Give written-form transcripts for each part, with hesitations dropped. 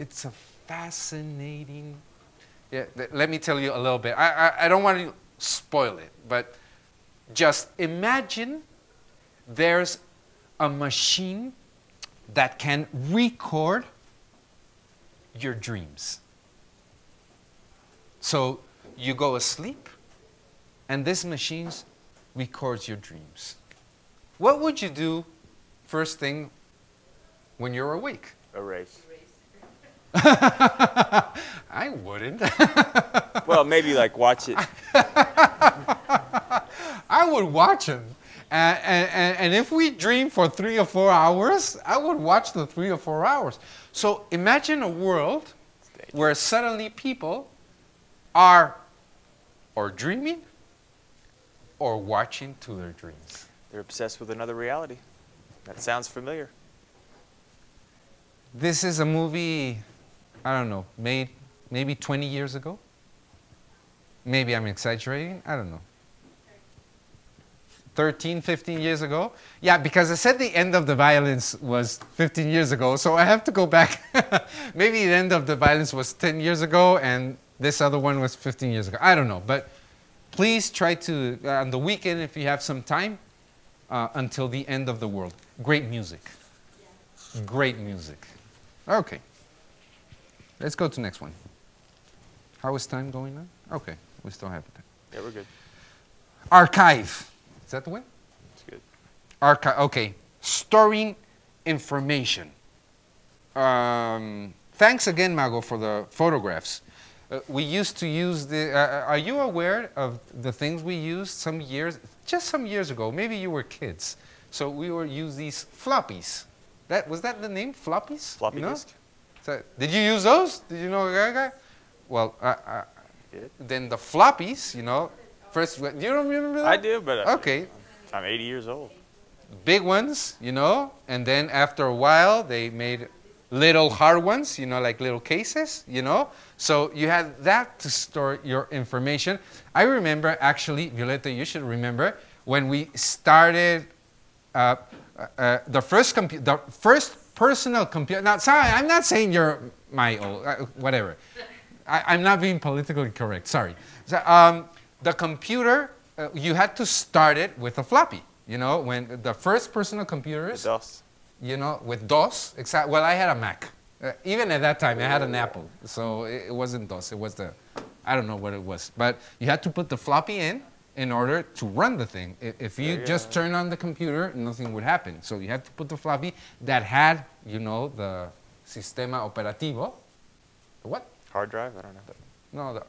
It's a fascinating... Yeah, let me tell you a little bit. I don't want to spoil it, but just imagine there's a machine that can record your dreams. So you go asleep, and this machine records your dreams. What would you do first thing when you're awake? Erase. I wouldn't. Well, maybe like watch it. I would watch them. And if we dream for 3 or 4 hours, I would watch the 3 or 4 hours. So imagine a world where suddenly people are or dreaming or watching to their dreams. They're obsessed with another reality. That sounds familiar. This is a movie, I don't know, made maybe 20 years ago. Maybe I'm exaggerating. I don't know. 13, 15 years ago. Yeah, because I said the end of the violence was 15 years ago, so I have to go back. Maybe the end of the violence was 10 years ago, and this other one was 15 years ago. I don't know, but please try to, on the weekend, if you have some time, until the end of the world. Great music. Yeah. Great music. Okay. Let's go to the next one. How is time going on? Okay, we still have time. Yeah, we're good. Archive. Is that the one? It's good. Archive. Okay. Storing information. Thanks again, Mago, for the photographs. We used to use the... are you aware of the things we used just some years ago? Maybe you were kids. So we would use these floppies. Was that the name? Floppies? Floppy disk? So, did you use those? Did you know Gaga? Well, then the floppies, first, you don't remember that? I do, but okay. I'm 80 years old. Big ones, and then after a while they made little hard ones, like little cases, So you had that to store your information. I remember, actually, Violeta, you should remember, when we started the first personal computer. Now, sorry, I'm not saying you're my old, whatever. I'm not being politically correct, sorry. So, the computer, you had to start it with a floppy. When the first personal computers, DOS. with DOS, well, I had a Mac. Even at that time, I had an Apple. So it wasn't DOS, it was I don't know what it was. But you had to put the floppy in order to run the thing. If you just turn on the computer, nothing would happen. So you had to put the floppy that had, the sistema operativo. What? Hard drive? I don't know. No, the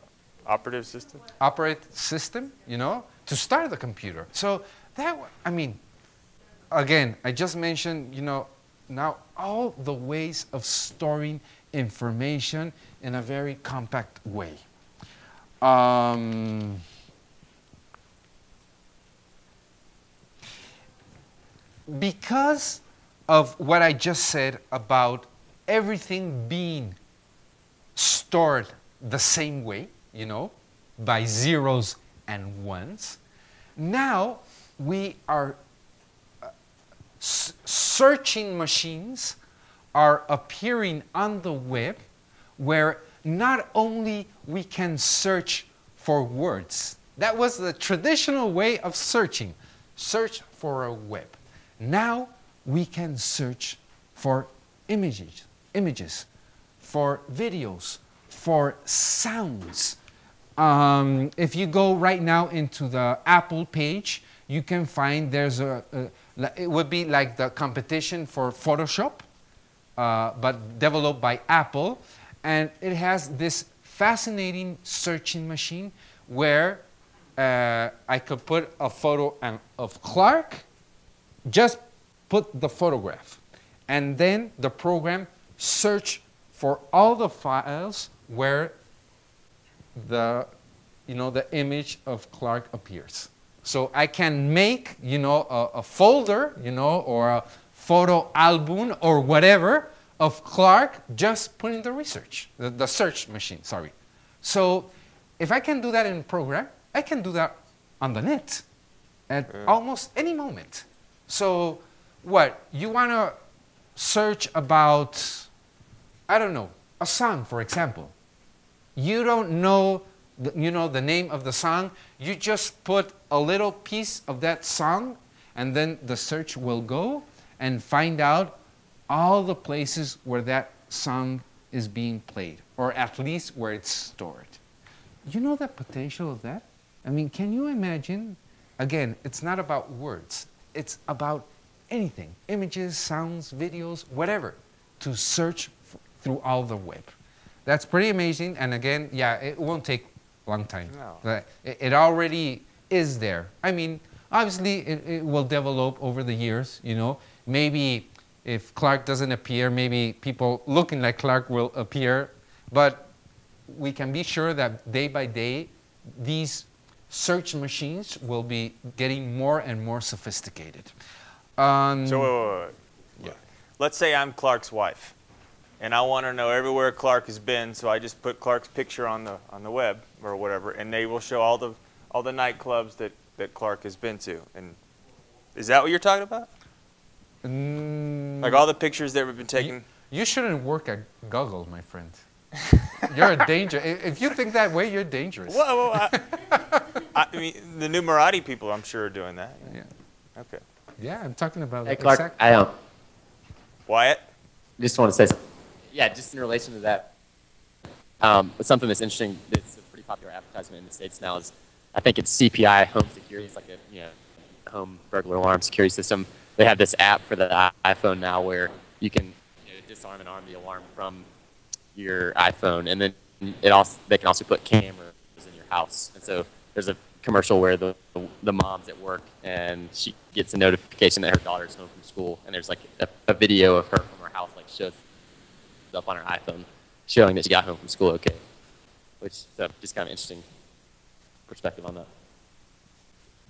operative system? Operating system, to start the computer. So again, I just mentioned, now all the ways of storing information in a very compact way. Because of what I just said about everything being stored the same way, by zeros and ones, now we are searching machines are appearing on the web where not only we can search for words. That was the traditional way of searching. Search for a web. Now we can search for images, for videos, for sounds. If you go right now into the Apple page, you can find there's it would be like the competition for Photoshop, but developed by Apple. And it has this fascinating searching machine where I could put a photo of Clark, just put the photograph. And then the program search for all the files where the image of Clark appears. So I can make, a folder, or a photo album or whatever of Clark, just putting the research, the search machine, sorry. So if I can do that in a program, I can do that on the net at almost any moment. So what, you want to search about, I don't know, a song, for example. You don't know, the name of the song. You just put a little piece of that song, and then the search will go and find out all the places where that song is being played, or at least where it's stored. You know the potential of that? I mean, can you imagine? Again, it's not about words. It's about anything, images, sounds, videos, whatever, to search through all the web. That's pretty amazing. And again, yeah, it won't take a long time. No. It already is there. I mean, obviously, it will develop over the years, you know. Maybe if Clark doesn't appear, maybe people looking like Clark will appear. But we can be sure that day by day, these search machines will be getting more and more sophisticated. So, yeah. let's say I'm Clark's wife, and I want to know everywhere Clark has been. So I just put Clark's picture on the web or whatever, and they will show all the nightclubs that Clark has been to. And is that what you're talking about? Like all the pictures that have been taken? You shouldn't work at Google, my friend. You're a danger. If you think that way, you're dangerous. Whoa, I mean, the Numerati people, I'm sure, are doing that. Yeah. Okay. Yeah, I'm talking about. Hey, Clark, exact- I Wyatt? just want to say something. Yeah, just in relation to that, something that's interesting, that's a pretty popular advertisement in the States now is, I think it's CPI Home Security. It's like a home burglar alarm security system. They have this app for the iPhone now where you can disarm and arm the alarm from your iPhone, and then they can also put cameras in your house. And so there's a commercial where the mom's at work and she gets a notification that her daughter's home from school, and there's like a video of her from her house, like shows up on her iPhone, showing that she got home from school okay, which is just kind of interesting perspective on that.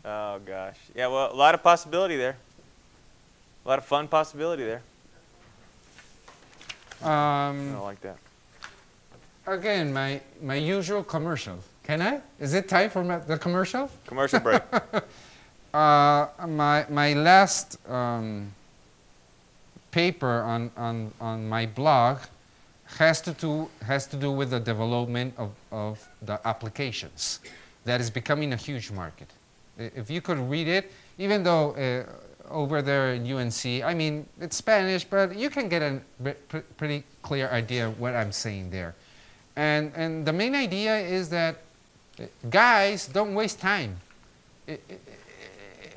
Oh, gosh. Yeah, well, a lot of possibility there. A lot of fun possibility there. I don't like that. Again, my usual commercial. Can I? Is it time for the commercial? Commercial break. My last paper on my blog has to do with the development of the applications. That is becoming a huge market. If you could read it, even though over there in UNC, I mean, it's Spanish, but you can get a pretty clear idea of what I'm saying there. And the main idea is that guys, don't waste time.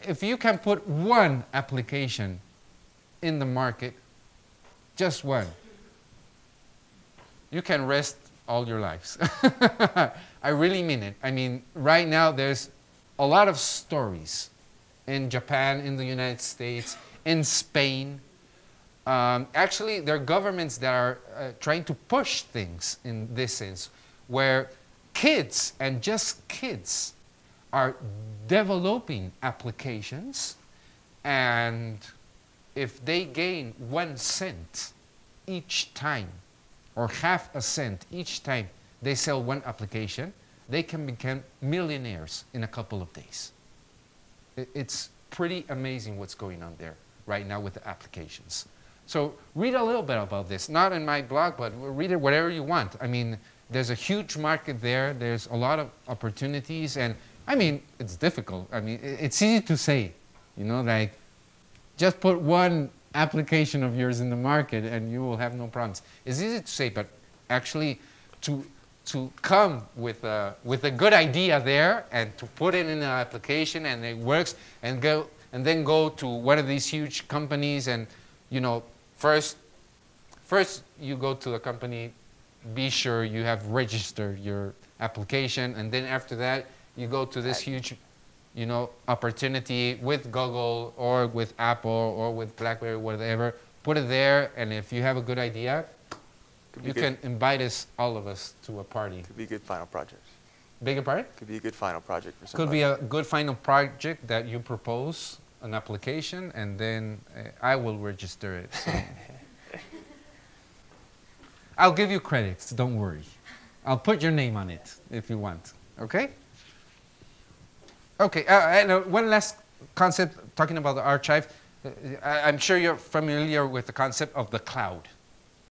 If you can put one application in the market, just one, you can rest all your lives. I really mean it. I mean, right now there's a lot of stories in Japan, in the United States, in Spain. Actually, there are governments that are trying to push things in this sense, where kids, and just kids, are developing applications, and if they gain 1 cent each time, or half a cent each time they sell one application, they can become millionaires in a couple of days. It's pretty amazing what's going on there right now with the applications. So read a little bit about this, not in my blog, but read it whatever you want. I mean, there's a huge market there. There's a lot of opportunities, and I mean, it's difficult. I mean, it's easy to say, you know, like just put one application of yours in the market and you will have no problems. It's easy to say, but actually to come with a good idea there and to put it in an application and it works, and then go to one of these huge companies, and you know, first you go to the company, be sure you have registered your application, and then after that you go to this huge, you know, opportunity with Google or with Apple or with BlackBerry, whatever. Put it there, and if you have a good idea, you can invite us, all of us, to a party. Could be a good final project. Beg your pardon? Could be a good final project for somebody. Could be a good final project that you propose an application, and then I will register it. So. I'll give you credits, don't worry. I'll put your name on it if you want, okay? Okay, and one last concept, talking about the archive. I'm sure you're familiar with the concept of the cloud.